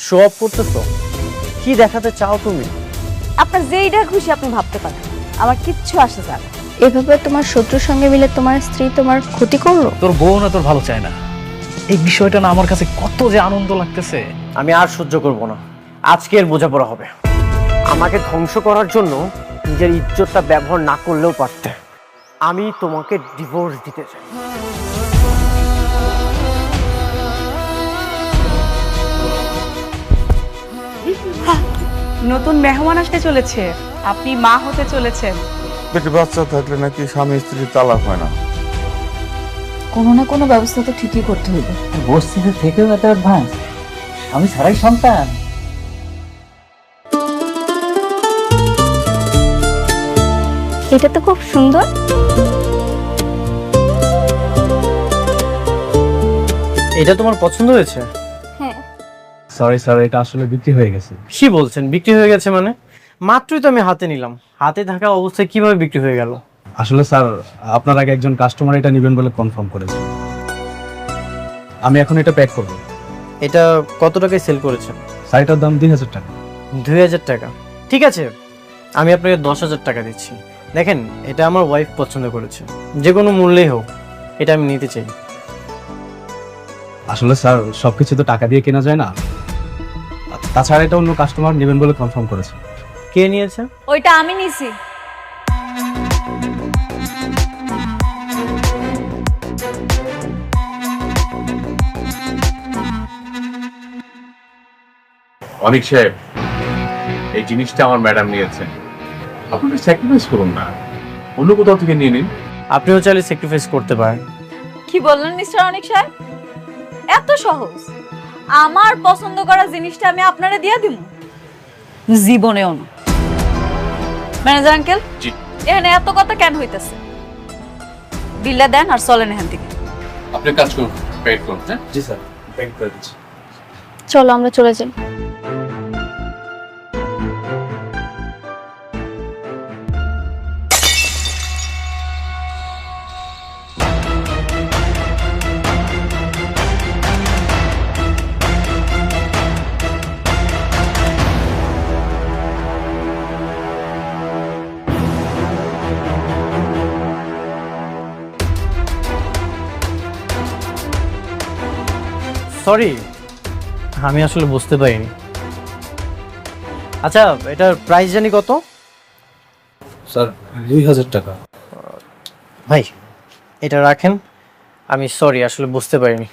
Show off করতেছো? কি দেখাতে চাও তুমি? আপনার যেইটা খুশি আপনি ভাবতে পারেন, আমার কিচ্ছু আসে যায় না। এভাবে তোমার শত্রুর সঙ্গে মিলে তোমার স্ত্রী তোমার ক্ষতি করলো? তোর বউ না তোর ভালো চায় না, এই বিষয়টা না আমার কাছে কত যে আনন্দ লাগতেছে। আমি আর সহ্য করব না, আজকের বোঝাপড়া হবে। আমাকে ধ্বংস করার জন্য নিজের ইজ্জতটা ব্যবহার না করলেও পারতে। আমি তোমাকে ডিভোর্স দিতে চাই। নতুন মেহমান আসতে চলেছে, আপনি মা হতে চলেছেন। পেটে বাচ্চা থাকলে নাকি স্বামী স্ত্রী তালাক হয় না? কোনো না কোনো ব্যবস্থা তো ঠিকই করতে হইবে। বস্তিতে থেকেও এত অ্যাডভান্স, আমি ছাড়াই সন্তান। এটা তো খুব সুন্দর। এটা তোমার পছন্দ হয়েছে? হ্যাঁ। সরি স্যার, এটা আসলে বিক্রি হয়ে গেছে। কি বলছেন বিক্রি হয়ে গেছে মানে? মাত্রই তো আমি হাতে নিলাম, হাতে থাকা অবস্থায় কিভাবে বিক্রি হয়ে গেল? আসলে স্যার, আপনার আগে একজন কাস্টমার এটা নেবেন বলে কনফার্ম করেছে। আমি এখন এটা প্যাক করব। এটা কত টাকায় সেল করেছেন? শাড়িটার দাম 2000 টাকা। 2000 টাকা? ঠিক আছে, আমি আপনাকে 10,000 টাকা দিচ্ছি। দেখেন, এটা আমার ওয়াইফ পছন্দ করেছে, যে কোনো মূল্যেই হোক এটা আমি নিতে চাই। আসলে স্যার, সবকিছু তো টাকা দিয়ে কেনা যায় না, তাছাড়া এটা অন্য কাস্টমার নেবেন বলে কনফার্ম করেছে। কে নিয়েছে? ওইটা আমি নিছি। অনিক সাহেব, এই জিনিসটা আমার ম্যাডাম নিয়েছে, আপনি স্যাক্রিফাইস করুন না, অন্য কোথাও থেকে নিয়ে নিন। আপনিও চাইলে স্যাক্রিফাইস করতে পারেন। কি বললেন মিস্টার অনিক সাহেব? এত সহজ? আমার পছন্দ করা জিনিসটা আমি আপনারে দিয়ে দিব? জীবনেও না। ম্যানেজার আঙ্কেল, জি। এখানে এত কথা কেন হইতাছে? বিলটা দেন আর চলেন এখান থেকে। আপনি কাজ করুন, পেড করুন। হ্যাঁ, জি স্যার, প্যাক করে দিচ্ছি। চলো আমরা চলে যাই। সরি, আমি আসলে বুঝতে পারিনি। আচ্ছা, এটার প্রাইস জানি কত? স্যার 2000 টাকা। ভাই, এটা রাখেন। আমি সরি, আসলে বুঝতে পারিনি।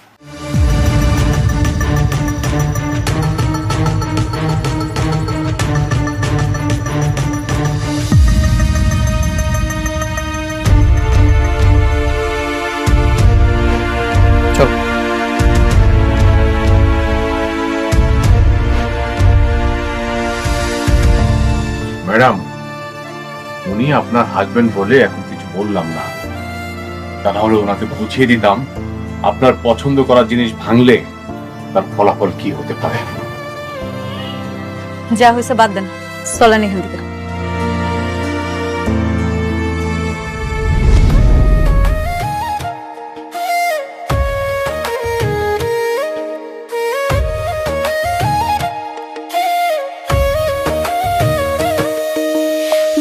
চল। ম্যাডাম, উনি আপনার হাজবেন্ড বলে এখন কিছু বললাম না, তা না হলে ওনাকে বুঝিয়ে দিতাম আপনার পছন্দ করা জিনিস ভাঙলে তার ফলাফল কি হতে পারে। যা হয়েছে বাদ দেন, চলেন এখান থেকে।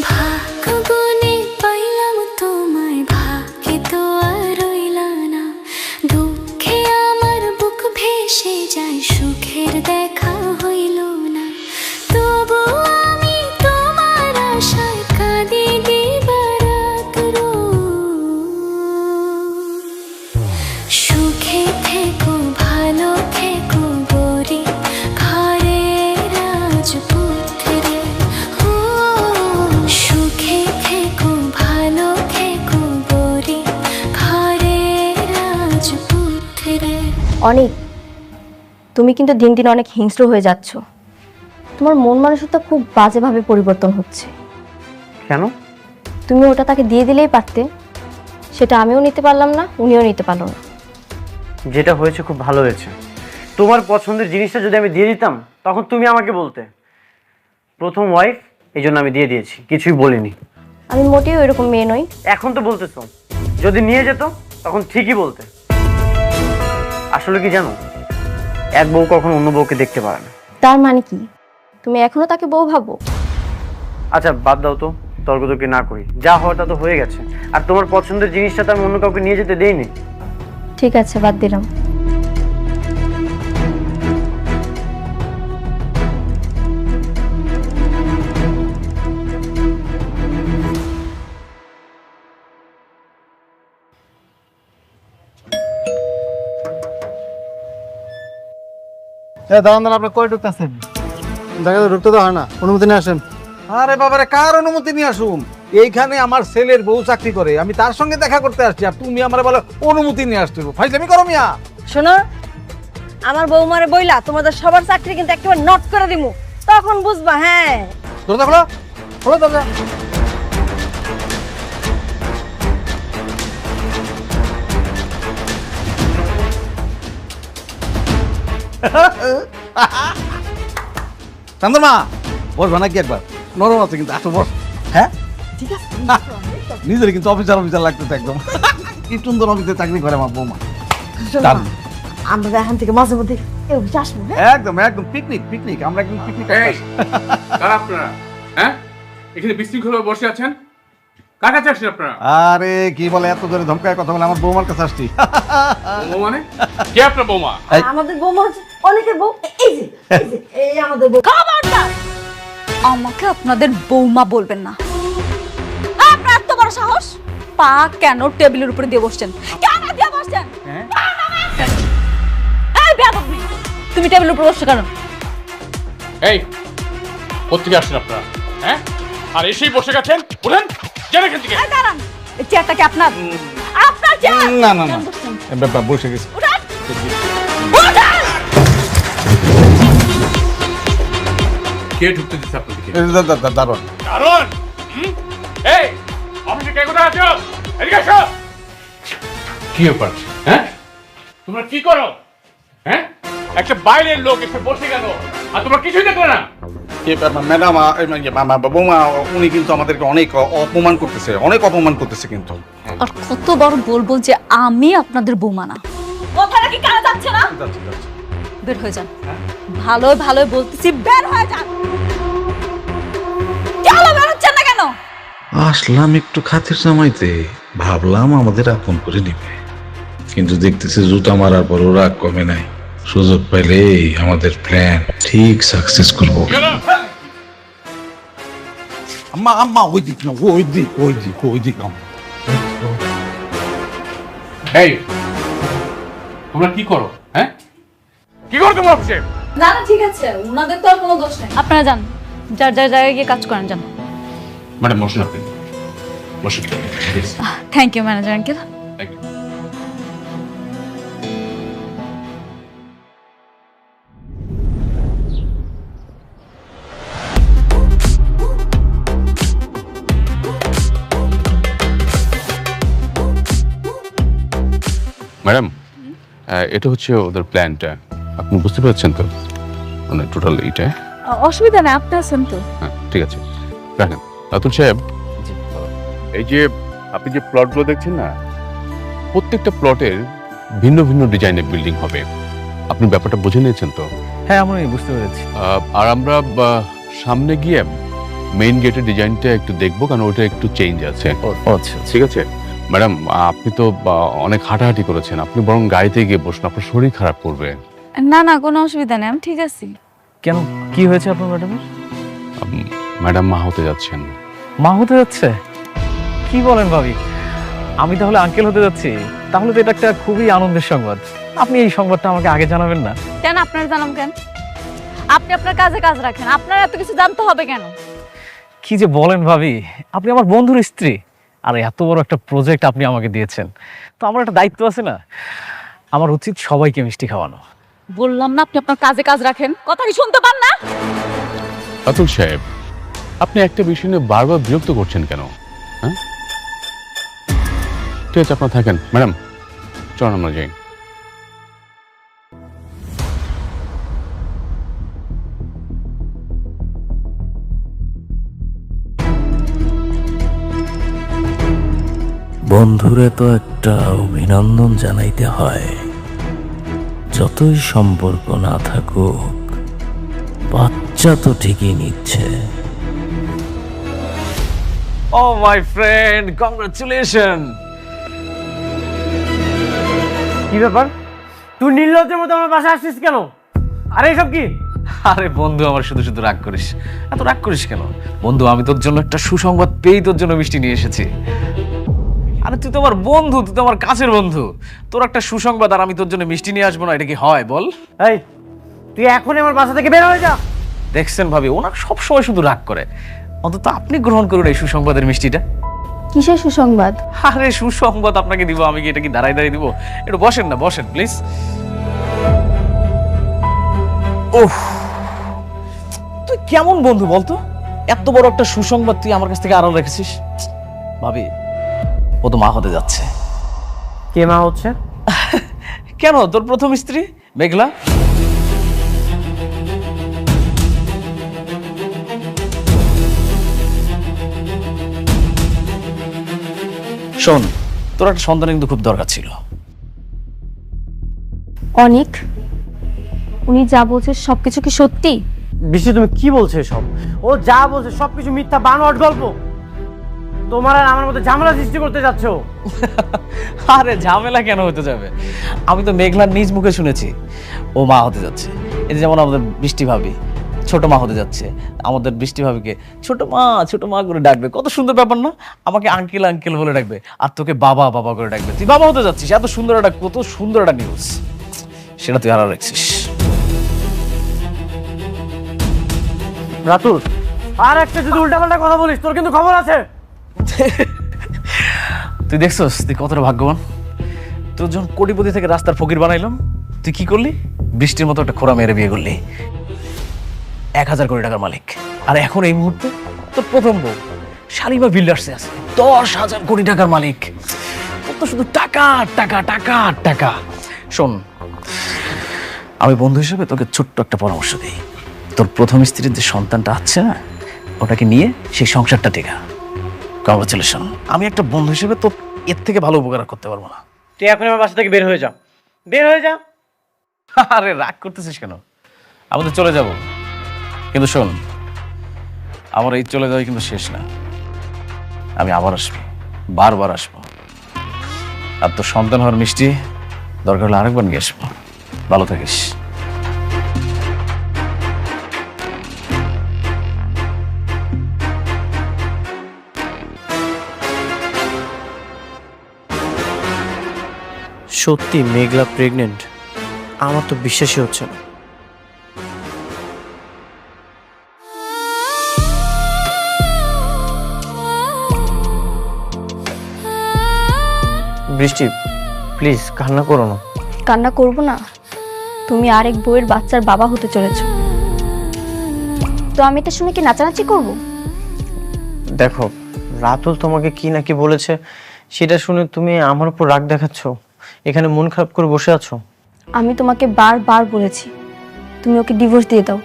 ভাগ্যবনে পাইলাম তোমায়, ভাগ্যে তো আর রইলা না। দুঃখে আমার বুক ভেসে যায়, সুখের দেখা হইল না। তবু আমি তোমার আশায় কাঁদি দিবারাত রোজ। সুখে থেকো, ভালো থেকো গরি, ঘরের রাজপুত্রে। ও সুখে থেকো, ভালো থেকো গরি, ঘরের রাজপুত্রে। অনেক, তুমি কিন্তু দিন দিন অনেক হিংস্র হয়ে যাচ্ছ। তোমার মন মানসিকতা খুব বাজেভাবে পরিবর্তন হচ্ছে। কেন? তুমি ওটা তাকে দিয়ে দিলেই পারতে, সেটা আমিও নিতে পারলাম না, উনিও নিতে পারলো না। যেটা হয়েছে খুব ভালো হয়েছে। তোমার পছন্দের জিনিসটা যদি আমি দিয়ে দিতাম, তখন তুমি আমাকে বলতে প্রথম ওয়াইফ, এই জন্য আমি দিয়ে দিয়েছি, কিছুই বলিনি। আমি মোটেও এরকম মেয়ে নই। এখন তো বলতেছো, যদি নিয়ে যেত তখন ঠিকই বলতে। আসলে কি জানো, এক বউ কখনো অন্য বউকে দেখতে পারে না। তার মানে কি তুমি এখনো তাকে বউ ভাবো? আচ্ছা বাদ দাও তো, তর্কতর্কি না করি, যা হওয়ার তা তো হয়ে গেছে। আর তোমার পছন্দের জিনিসটা তো আমি অন্য কাউকে নিয়ে যেতে দেইনি। ঠিক আছে, বাদ দিলাম। দাঁড়ান দাঁড়ান, আপনি কই ঢুকতেছেন? দেখা তো ঢুকতে তো হয় না, অনুমতি নিয়ে আসেন। আরে বাবারে, কার অনুমতি নিয়ে আসুম? এইখানে আমার ছেলের বউ চাকরি করে, আমি তার সঙ্গে দেখা করতে আসছি, আর তুমি আমার বলো অনুমতি নিয়ে আসতে ফাইজলামি করো মিয়া। শোনো, আমার বৌমারে বইলা তোমাদের সবার চাকরি কিন্তু একেবারে নট করে দিমু, তখন বুঝবা। হ্যাঁ, দরজা খোলো, খোলো দরজা। চন্দ্রমা, বসবা নাকি একবার? নরম আছে কিন্তু, আসো বস। হ্যাঁ ঠিক আছে। নিজের কিন্তু অফিসার অফিসার লাগতেছে একদম। কি সুন্দর অফিসে চাকরি করে আমার বৌমা। শোনো, আমরা এখান থেকে মাঝে মধ্যে আসবো। একদম একদম পিকনিক পিকনিক, আমরা একদম পিকনিক। কারা আপনারা? হ্যাঁ, এখানে বিশৃঙ্খল বসে আছেন, কার কাছে আসছেন আপনারা? আরে কি বলে, এত জোরে ধমকায় কথা বলে, আমার বৌমার কাছে আসছি। বৌমা মানে? কে আপনার বৌমা? আমাদের বৌমা হচ্ছে অনেকের বউ। এই যে এই আমাদের বউ। খবরদার! আমাকে আপনাদের বৌমা বলবেন না। আপনার এত বড় সাহস! পা কেন টেবিলের উপরে দিয়ে বসছেন? কেন দিয়ে বসছেন? এই বেয়াদব মেয়ে, তুমি টেবিলের উপরে বসছো কেন? এই, কোত্থেকে আসছেন আপনারা? হ্যাঁ, আর এসেই বসে গেছেন? উঠেন, যান এখান থেকে। এই দাঁড়ান, এই চেয়ারটা কি আপনার? আপনার চেয়ার? না না না, ব্যাপার বসে গেছি। উঠেন! উঠেন! কে ঢুকতে দিচ্ছে আপনাদেরকে? দারুণ। কারণ এই অফিসে কে কোথায় আছো? এদিকে আসো। কি ব্যাপার? হ্যাঁ, তোমরা কি করো? হ্যাঁ, একটা বাইরের লোক এসে বসে গেল আর তোমরা কিছুই দেখলে না। ম্যাডাম, বৌমা উনি কিন্তু আমাদেরকে অনেক অপমান করতেছে, অনেক অপমান করতেছে কিন্তু। আর কতবার বলবো যে আমি আপনাদের বৌমা না? কথাটা কি কানে যাচ্ছে না? বের হয়ে যান। ভালো ভালো বলতেছি, বের হয়ে যান। কেন বের হচ্ছেন না কেন? আসলাম একটু খাতির জমাইতে, ভাবলাম আমাদের আপন করে নিবে, কিন্তু দেখতেছি জুতা মারার পর ওরা কমে নাই। সুযোগ পাইলে আমাদের প্ল্যান ঠিক সাকসেস করবো। আম্মা আম্মা, ওই দিক না, ওই দিক ওই দিক ওই দিক। এই তোমরা কি করো? হ্যাঁ, কি করো তোমরা অফিসে? না না, ঠিক আছে, ওনাদের তো আর কোনো দোষ নেই। আপনারা যান, যার যার জায়গায় গিয়ে কাজ করেন, যান। ম্যাডাম বসুন, আপনি বসুন। Thank you manager uncle. Thank you. Madam, এটা হচ্ছে ওদের প্ল্যানটা, আপনি বুঝতে পারছেন তো? মানে টোটাল এইটা। অসুবিধা নেই, আপনি আছেন তো। হ্যাঁ, ঠিক আছে, রাখেন। রাতুল সাহেব, এই যে আপনি যে প্লটগুলো দেখছেন না, প্রত্যেকটা প্লটের ভিন্ন ভিন্ন ডিজাইনের বিল্ডিং হবে। আপনি ব্যাপারটা বুঝে নিয়েছেন তো? হ্যাঁ, আমি বুঝতে পেরেছি। আর আমরা সামনে গিয়ে মেইন গেটের ডিজাইনটা একটু দেখবো, কারণ ওটা একটু চেঞ্জ আছে। আচ্ছা, ঠিক আছে ম্যাডাম, আপনি তো অনেক হাঁটাহাঁটি করেছেন, আপনি বরং গাড়িতে গিয়ে বসুন, আপনার শরীর খারাপ করবে। না না, কোনো অসুবিধা নেই, আমি ঠিক আছি। কেন, কি হয়েছে আপনার ম্যাডামের? ম্যাডাম মা হতে যাচ্ছেন। মা হতে যাচ্ছে? কি বলেন ভাবি, আমি তাহলে আঙ্কেল হতে যাচ্ছি? তাহলে তো এটা একটা খুবই আনন্দের সংবাদ। আপনি এই সংবাদটা আমাকে আগে জানাবেন না? কেন আপনার জানাম কেন? আপনি আপনার কাজে কাজ রাখেন, আপনার এত কিছু জানতে হবে কেন? কি যে বলেন ভাবি, আপনি আমার বন্ধুর স্ত্রী, আর এত বড় একটা প্রজেক্ট আপনি আমাকে দিয়েছেন, তো আমার একটা দায়িত্ব আছে না? আমার উচিত সবাইকে মিষ্টি খাওয়ানো। বললাম না আপনি আপনার কাজে কাজ রাখেন, কথা কি শুনতে পান না? রাতুল সাহেব, আপনি একটা বিষয় নিয়ে বারবার বিরক্ত করছেন কেন? হ্যাঁ, ঠিক আছে, আপনার থাকেন। ম্যাডাম চলুন আমরা যাই। বন্ধুরে তো একটা অভিনন্দন জানাইতে হয়, যতই সম্পর্ক না থাকুক, বাচ্চা তো ঠিকই নিচ্ছে। ও মাই ফ্রেন্ড, কংগ্রাচুলেশন। কি ব্যাপার, তুই নির্লজ্জের মতো আমার বাসায় আসছিস কেন? আরে এসব কি? আরে বন্ধু, আমার শুধু শুধু রাগ করিস, এত রাগ করিস কেন বন্ধু? আমি তোর জন্য একটা সুসংবাদ পেয়েই তোর জন্য মিষ্টি নিয়ে এসেছি। আরে তুই তো আমার বন্ধু, তুই তো আমার কাছের বন্ধু, তোর একটা সুসংবাদ আর আমি তোর জন্য মিষ্টি নিয়ে আসবো না, এটা কি হয় বল? এই, তুই এখনই আমার বাসা থেকে বের হয়ে যা। দেখছেন ভাবি, ওনার সবসময় শুধু রাগ করে, অন্তত আপনি গ্রহণ করুন এই সুসংবাদের মিষ্টিটা। কিসের সুসংবাদ? আরে সুসংবাদ আপনাকে দিব, আমি কি এটা কি দাঁড়াই দাঁড়িয়ে দিব? একটু বসেন না, বসেন প্লিজ। ওহ, তুই কেমন বন্ধু বলতো? এত বড় একটা সুসংবাদ তুই আমার কাছ থেকে আড়াল রেখেছিস। ভাবি, ও তো মা হতে যাচ্ছে। কে মা হচ্ছে? কেন, তোর প্রথম স্ত্রী মেঘলা। শোন, তোর একটা সন্তান কিন্তু খুব দরকার ছিল। অনেক, উনি যা বলছে সবকিছু কি সত্যি? বৃষ্টি, তুমি কি বলছো এসব? ও যা বলছে সবকিছু মিথ্যা, বানোয়াট গল্প। তোমার আর আমার মধ্যে ঝামেলা সৃষ্টি করতে যাচ্ছ। আরে ঝামেলা কেন হতে যাবে? আমি তো মেঘলার নিজ মুখে শুনেছি ও মা হতে যাচ্ছে। এই যে যেমন আমাদের বৃষ্টি ভাবি ছোট মা হতে যাচ্ছে, আমাদের বৃষ্টি ভাবিকে ছোট মা করে ডাকবে। কত সুন্দর ব্যাপার না? আমাকে আঙ্কেল আঙ্কেল বলে ডাকবে, আর তোকে বাবা বাবা করে ডাকবে। তুই বাবা হতে যাচ্ছিস, এত সুন্দর একটা, কত সুন্দর একটা নিউজ, সেটা তুই হারা রাখছিস। রাতুল, আর একটা যদি উল্টাপাল্টা কথা বলিস তোর কিন্তু খবর আছে। তুই দেখছস তুই কতটা ভাগ্যবান? তোর যখন কোটিপতি থেকে রাস্তার ফকির বানাইলাম, তুই কি করলি? বৃষ্টির মতো একটা খোরা মেরে বিয়ে করলি, 1000 কোটি টাকার মালিক। আর এখন এই মুহূর্তে তোর প্রথম বউ শালিমা বিল্ডার্সে আছে, 10,000 কোটি টাকার মালিক। তোর তো শুধু টাকা টাকা টাকা টাকা। শোন, আমি বন্ধু হিসেবে তোকে ছোট্ট একটা পরামর্শ দিই। তোর প্রথম স্ত্রীর যে সন্তানটা আছে না, ওটাকে নিয়ে সেই সংসারটা টেকা। কংগ্রাচুলেশন। আমি একটা বন্ধু হিসেবে তো এর থেকে ভালো উপকার করতে পারবো না। তুই এখন আমার বাসা থেকে বের হয়ে যা, বের হয়ে যা। আরে রাগ করতেছিস কেন? আমি তো চলে যাব, কিন্তু শোন, আমার এই চলে যাওয়াই কিন্তু শেষ না। আমি আবার আসবো, বারবার আসবো। আর তোর সন্তান হওয়ার মিষ্টি দরকার হলে আরেকবার নিয়ে আসবো। ভালো থাকিস। সত্যি মেঘলা প্রেগনেন্ট? আমার তো বিশ্বাসই হচ্ছে না। বৃষ্টি, প্লিজ কান্না করো না। কান্না করব না? তুমি আরেক বউয়ের বাচ্চার বাবা হতে চলেছ, তো আমি এটা শুনে কি নাচানাচি করব? দেখো, রাতুল তোমাকে কি নাকি বলেছে, সেটা শুনে তুমি আমার উপর রাগ দেখাচ্ছ, এখানে মন খারাপ করে বসে আছো। আমি তোমাকে বারবার বলেছি তুমি ওকে ডিভোর্স দিয়ে দাও।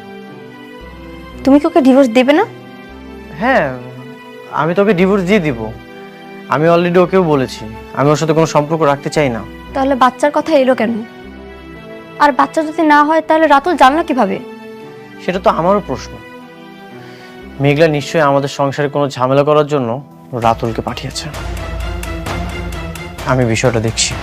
তুমি কি ওকে ডিভোর্স দেবে না? হ্যাঁ, আমি তোকে ডিভোর্স দিয়ে দিব। আমি অলরেডি ওকেও বলেছি আমি ওর সাথে কোনো সম্পর্ক রাখতে চাই না। তাহলে বাচ্চার কথা এলো কেন? আর বাচ্চা যদি না হয় তাহলে রাতুল জানলো কিভাবে? সেটা তো আমারও প্রশ্ন। মেঘলা নিশ্চয়ই আমাদের সংসারে কোনো ঝামেলা করার জন্য রাতুলকে পাঠিয়েছে। আমি বিষয়টা দেখছি।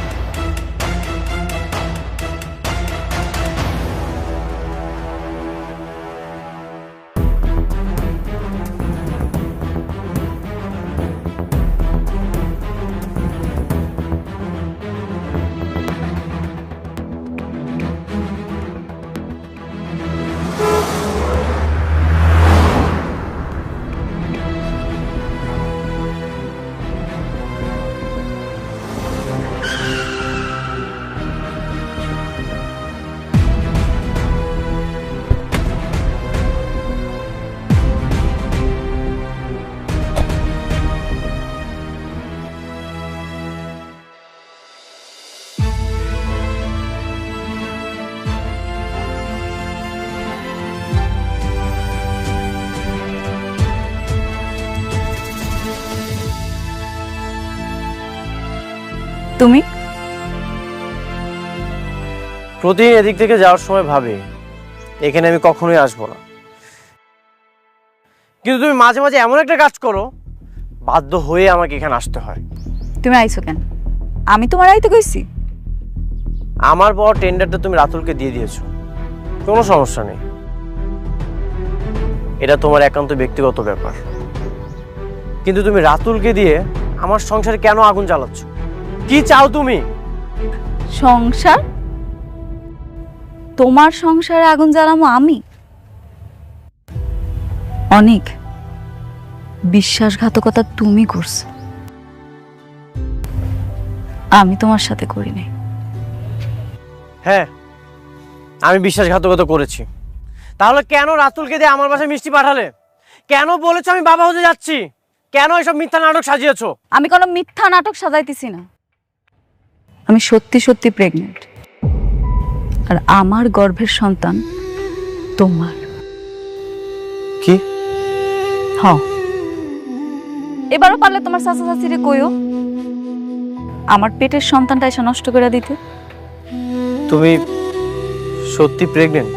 তুমি প্রতিদিন এদিক থেকে যাওয়ার সময় ভাবি এখানে আমি কখনোই আসবো না, কিন্তু তুমি মাঝে মাঝে এমন একটা কাজ করো, বাধ্য হয়ে আমাকে এখানে আসতে হয়। তুমি আইছো কেন? আমি তোমার আইতে কইছি? আমার বড় টেন্ডারটা তুমি রাতুলকে দিয়ে দিয়েছো, কোনো সমস্যা নেই, এটা তোমার একান্ত ব্যক্তিগত ব্যাপার। কিন্তু তুমি রাতুলকে দিয়ে আমার সংসারে কেন আগুন জ্বালাচ্ছ? কি চাও তুমি? সংসার? তোমার সংসারে আগুন জ্বালামো আমি? অনেক বিশ্বাসঘাতকতা তুমি করছো, আমি তোমার সাথে করি নাই। হ্যাঁ, আমি বিশ্বাসঘাতকতা করেছি। তাহলে কেন রাতুলকে দিয়ে আমার বাসায় মিষ্টি পাঠালে? কেন বলেছো আমি বাবা হতে যাচ্ছি? কেন এসব মিথ্যা নাটক সাজিয়েছো? আমি কোনো মিথ্যা নাটক সাজাইতেছি না, আমি সত্যি সত্যি প্রেগনেন্ট, আর আমার গর্ভের সন্তান তোমার। কি? হ্যাঁ, এবারও পারলে তোমার চাচা চাচিরে কইও আমার পেটের সন্তানটা এসে নষ্ট করে দিতে। তুমি সত্যি প্রেগনেন্ট?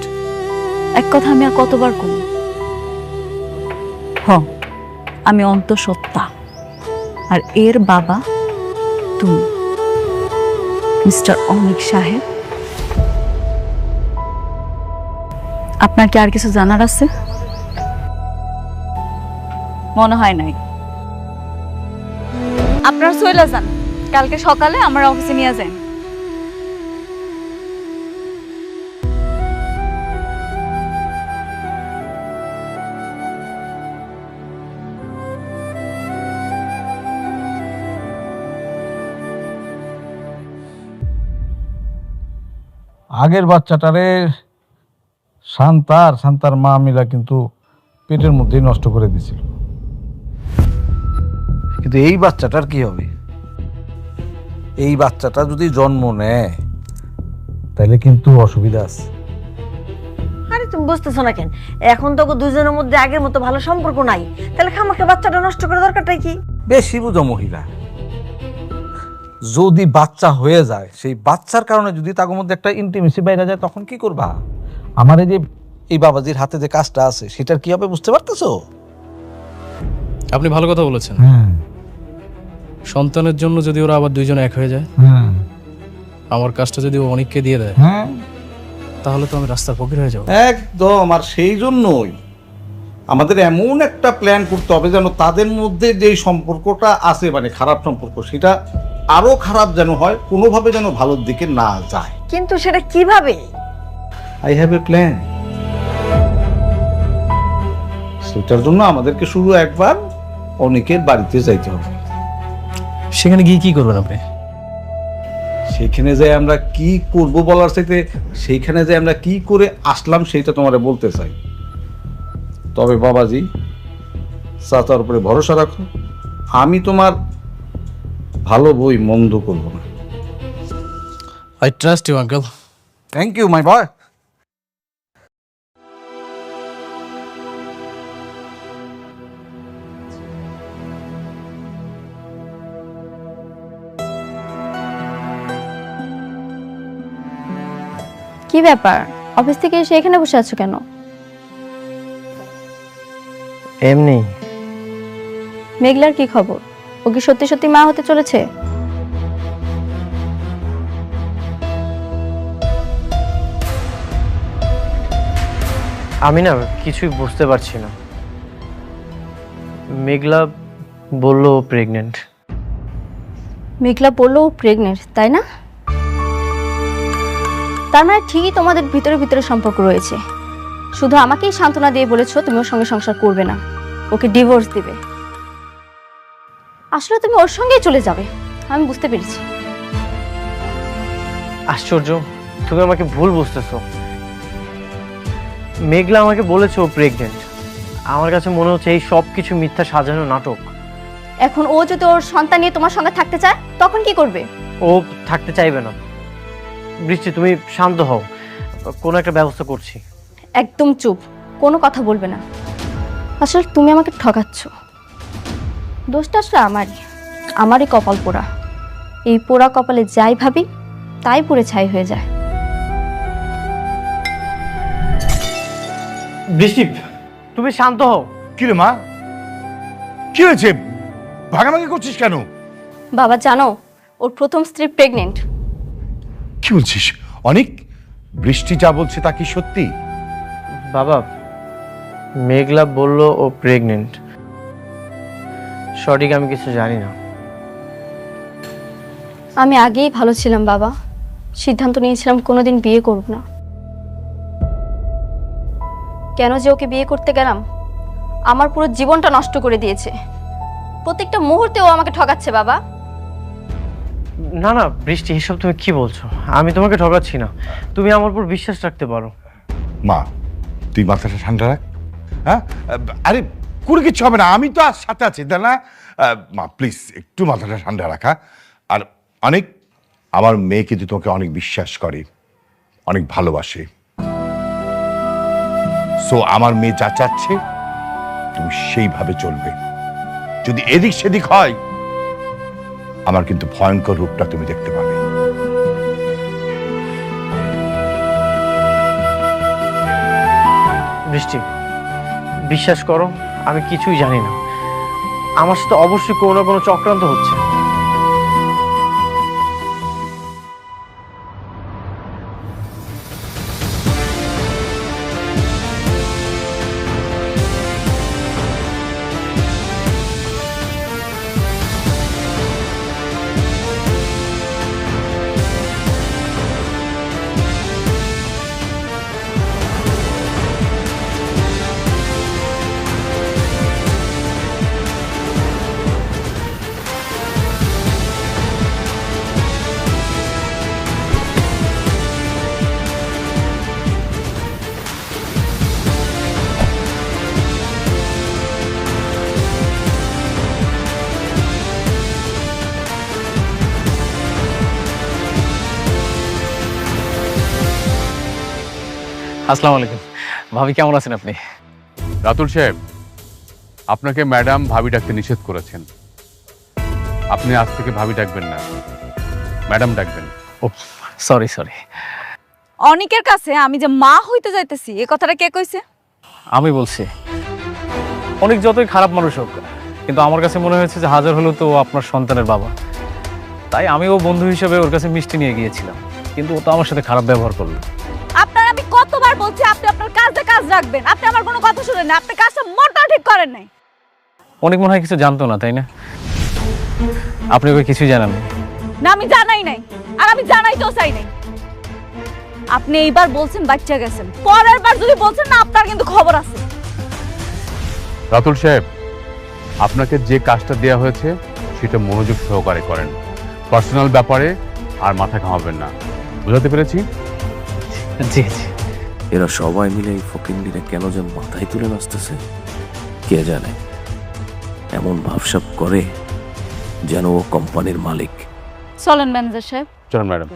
এক কথা আমি আর কতবার কম? হ্যাঁ, আমি অন্তঃসত্ত্বা, আর এর বাবা তুমি, মিস্টার অনিক সাহেব। আপনার কি আর কিছু জানার আছে? মনে হয় নাই। আপনারা চলে যান, কালকে সকালে আমার অফিসে নিয়ে যান। আগের বাচ্চাটারে শান্তার মা মিলা কিন্তু পেটের মধ্যেই নষ্ট করে দিছিল, কিন্তু এই বাচ্চাটার কি হবে? এই বাচ্চাটা যদি জন্ম নেয় তাহলে কিন্তু অসুবিধা আছে। আরে তুমি বুঝতেছো না কেন? এখন তো দুজনের মধ্যে আগের মতো ভালো সম্পর্ক নাই, তাহলে খামাখা বাচ্চাটা নষ্ট করার দরকারটাই কি? বেশি বুঝো মহিলা। যদি বাচ্চা হয়ে যায়, সেই বাচ্চার কারণে যদি তার মধ্যে একটা ইন্টিমেসি বাইরে যায়, তখন কি করবা? আমার এই যে এই বাবাজির হাতে যে কাজটা আছে, সেটার কি হবে বুঝতে পারতেছো? আপনি ভালো কথা বলেছেন। সন্তানের জন্য যদি ওরা আবার দুইজন এক হয়ে যায়, আমার কাজটা যদি ও অনেককে দিয়ে দেয়, তাহলে তো আমি রাস্তার ফকির হয়ে যাবো। একদম। আর সেই জন্যই আমাদের এমন একটা প্ল্যান করতে হবে যেন তাদের মধ্যে যে সম্পর্কটা আছে, মানে খারাপ সম্পর্ক, সেটা আরো খারাপ যেন হয়, কোনোভাবে যেন ভালোর দিকে না যায়। কিন্তু সেটা কিভাবে? I have a plan. সেটার জন্য আমাদেরকে শুধু একবার অনেকের বাড়িতে যাইতে হবে। সেখানে গিয়ে কি করবেন আপনি? সেখানে যাই আমরা কি করব বলার চাইতে সেইখানে যাই আমরা কি করে আসলাম সেটা তোমারে বলতে চাই। তবে বাবাজি, চাচার উপরে ভরসা রাখো, আমি তোমার ভালো বই মন্দ করব না। I trust you uncle. Thank you my boy. কি ব্যাপার, অফিস থেকে এসে এখানে বসে আছো কেন? এমনি। মেঘলার কি খবর? ও কি সত্যি সত্যি মা হতে চলেছে? আমি না কিছুই বুঝতে পারছি না। মেঘলা বলল ও প্রেগনেন্ট। মেঘলা বললো ও প্রেগনেন্ট, তাই না? তার মানে ঠিকই তোমাদের ভিতরে ভিতরে সম্পর্ক রয়েছে। শুধু আমাকেই সান্ত্বনা দিয়ে বলেছো তুমি ওর সঙ্গে সংসার করবে না, ওকে ডিভোর্স দিবে। আসলে তুমি ওর সঙ্গেই চলে যাবে, আমি বুঝতে পেরেছি। আশ্চর্য, তুমি আমাকে ভুল বুঝতেছো। মেঘলা আমাকে বলেছে ও প্রেগনেন্ট। আমার কাছে মনে হচ্ছে এই সব কিছু মিথ্যা সাজানো নাটক। এখন ও যদি ওর সন্তান নিয়ে তোমার সঙ্গে থাকতে চায়, তখন কি করবে? ও থাকতে চাইবে না। বৃষ্টি, তুমি শান্ত হও, কোনো একটা ব্যবস্থা করছি। একদম চুপ, কোনো কথা বলবে না। আসলে তুমি আমাকে ঠকাচ্ছ। দোষটা আসলে আমারই কপাল পোড়া। এই পোড়া কপালে যাই ভাবি তাই পুড়ে ছাই হয়ে যায়। বৃষ্টি, তুমি শান্ত হও। কি রে মা, কি হয়েছে? ভাগাভাগি করছিস কেন? বাবা জানো, ওর প্রথম স্ত্রী প্রেগনেন্ট। কি বলছিস? অনেক বৃষ্টি যা বলছে তা কি সত্যি? বাবা, মেঘলা বলল ও প্রেগনেন্ট। সঠিক আমি কিছু জানি না। আমি আগেই ভালো ছিলাম বাবা, সিদ্ধান্ত নিয়েছিলাম কোনোদিন বিয়ে করব না। কেন যে ওকে বিয়ে করতে গেলাম, আমার পুরো জীবনটা নষ্ট করে দিয়েছে। প্রত্যেকটা মুহূর্তে ও আমাকে ঠকাচ্ছে বাবা। না না বৃষ্টি, এসব তুমি কি বলছো? আমি তোমাকে ঠকাচ্ছি না, তুমি আমার উপর বিশ্বাস রাখতে পারো। মা, তুই মাথাটা ঠান্ডা রাখ। হ্যাঁ, আরে কোনো কিছু হবে না, আমি তো আর সাথে আছি, তাই না? মা প্লিজ একটু মাথাটা ঠান্ডা রাখা। আর অনেক, আমার মেয়ে কিন্তু তোকে অনেক বিশ্বাস করে, অনেক ভালোবাসে। সো আমার মেয়ে যা চাচ্ছে তুমি সেইভাবে চলবে। যদি এদিক সেদিক হয়, আমার কিন্তু ভয়ঙ্কর রূপটা তুমি দেখতে পাবে। বৃষ্টি, বিশ্বাস করো আমি কিছুই জানি না। আমার সাথে অবশ্যই কোনো না কোনো চক্রান্ত হচ্ছে। আসসালামু আলাইকুম। ভাবি কেমন আছেন আপনি? রাতুল সাহেব, আপনাকে ম্যাডাম ভাবি ডাকতে নিষেধ করেছেন। আপনি আজ থেকে ভাবি ডাকবেন না, ম্যাডাম ডাকবেন। ও সরি সরি। অনেকের কাছে আমি যে মা হইতে যাইতেছি, এ কথাটা কে কইছে? আমি বলছি। অনেক যতই খারাপ মানুষ হোক, কিন্তু আমার কাছে মনে হয়েছে যে হাজার হলেও তো ও আপনার সন্তানের বাবা। তাই আমি ও বন্ধু হিসেবে ওর কাছে মিষ্টি নিয়ে গিয়েছিলাম, কিন্তু ও তো আমার সাথে খারাপ ব্যবহার করলো। আপনার আমি কতবার বলছি আপনি আপনার কাজে কাজ রাখবেন, আপনি আমার কোনো কথা শুনেন না। আপনি কাজটা মোটেও ঠিক করেন নাই। অনেক মনে হয় কিছু জানতো না, তাই না? আপনি ওকে কিছুই জানান না? না, আমি জানাই নাই, আর আমি জানাইতেও চাই নাই। আপনি এইবার বলছেন বাচ্চা গেছেন, পরের বার যদি বলছেন না, আপনার কিন্তু খবর আছে। রাতুল সাহেব, আপনাকে যে কাজটা দেওয়া হয়েছে সেটা মনোযোগ সহকারে করেন। পার্সোনাল ব্যাপারে আর মাথা ঘামাবেন না, বুঝাতে পেরেছি? জি জি। এরা সবাই মিলে এই ফকিন্ডিরে কেন যে মাথায় তুলে নাচতেছে কে জানে। এমন ভাবসাব করে যেন ও কোম্পানির মালিক। চলেন ম্যানেজার সাহেব। চলুন ম্যাডাম।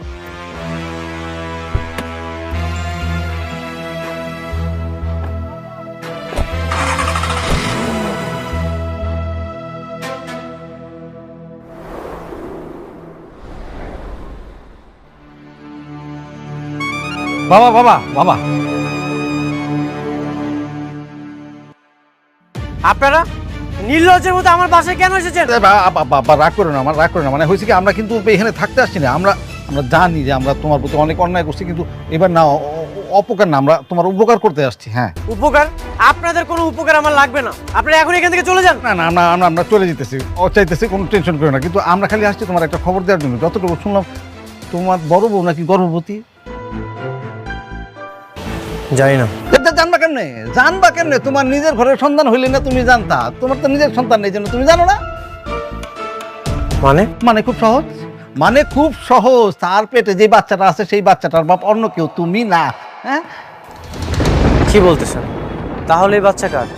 বাবা বাবা বাবা, আপনারা নির্লজ্জের মতো আমার বাসায় কেন এসেছেন? বাবা রাগ করো না, আমার রাগ করো না। মানে হয়েছে কি, আমরা কিন্তু এখানে থাকতে আসছি না। আমরা জানি যে আমরা তোমার প্রতি অনেক অন্যায় করছি, কিন্তু এবার না, অপকার না, আমরা তোমার উপকার করতে আসছি। হ্যাঁ, উপকার? আপনাদের কোনো উপকার আমার লাগবে না, আপনারা এখন এখান থেকে চলে যান। না না, আমরা চলে যেতেছি, ও চাইতেছি, কোনো টেনশন করো না। কিন্তু আমরা খালি আসছি তোমার একটা খবর দেওয়ার জন্য। যতটুকু শুনলাম তোমার বড় বউ নাকি গর্ভবতী। জানি না। জানবা কেমনে? জানবা কেমনে? তোমার নিজের ঘরের সন্তান হইলে না তুমি জানতা? তোমার তো নিজের সন্তান নেই, জন্য তুমি জানো না। মানে খুব সহজ, মানে খুব সহজ। তার পেটে যে বাচ্চাটা আছে সেই বাচ্চাটার বাপ অন্য কেউ, তুমি না। হ্যাঁ, কি বলতেছেন? তাহলে এই বাচ্চা কার?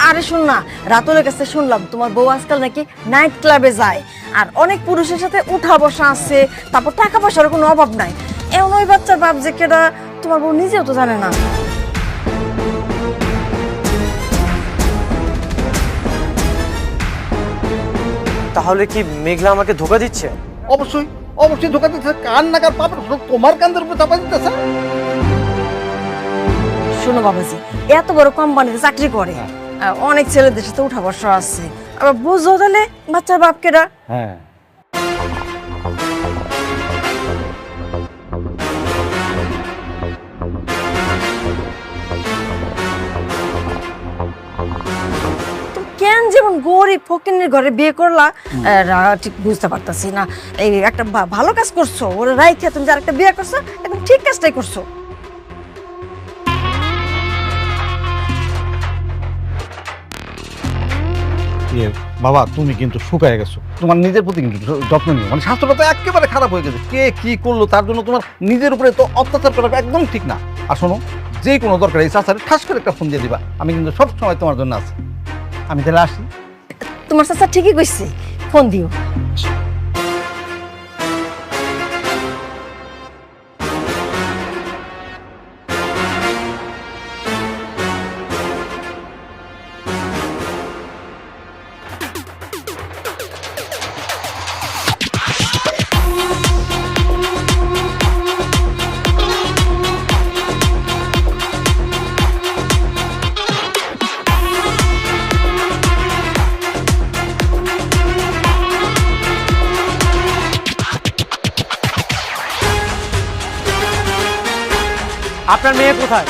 আরে শুন না, রাতুলের কাছে শুনলাম তোমার বউ আজকাল নাকি নাইট ক্লাবে যায়, আর অনেক পুরুষের সাথে উঠা বসা আছে, তারপর টাকা পয়সার কোনো অভাব নাই। এমন ওই বাচ্চার বাপ যে কেডা তোমার বউ নিজেও তো জানে না। তাহলে কি মেঘলা আমাকে ধোকা দিচ্ছে? অবশ্যই অবশ্যই ধোকা দিচ্ছে। কান নাকার পাপড় তোমার কান্দের উপর চাপা দিতেছে। শোনো বাবাজি, এত বড় কোম্পানিতে চাকরি করে, অনেক ছেলেদের সাথে উঠা বসা আছে, আবার বুঝো তাহলে বাচ্চার বাপকেরা। হ্যাঁ কেন যেমন গরিব ফকিনের ঘরে বিয়ে করলা, ঠিক বুঝতে পারতাছি না। এই একটা ভালো কাজ করছো, ওরা রাইখে তুমি যার একটা বিয়ে করছো, একদম ঠিক কাজটাই করছো। বাবা তুমি কিন্তু শুকায় গেছো, তোমার নিজের প্রতি কিন্তু যত্ন নিও, মানে স্বাস্থ্যটা তো একেবারে খারাপ হয়ে গেছে। কে কি করলো তার জন্য তোমার নিজের উপরে তো অত্যাচার করা একদম ঠিক না। আর শোনো, যে কোনো দরকার এই চাচারে ঠাস করে একটা ফোন দিয়ে দিবা, আমি কিন্তু সব সময় তোমার জন্য আছি। আমি তাহলে আসি। তোমার চাচা ঠিকই কইছে, ফোন দিও। আপনার মেয়ে কোথায়?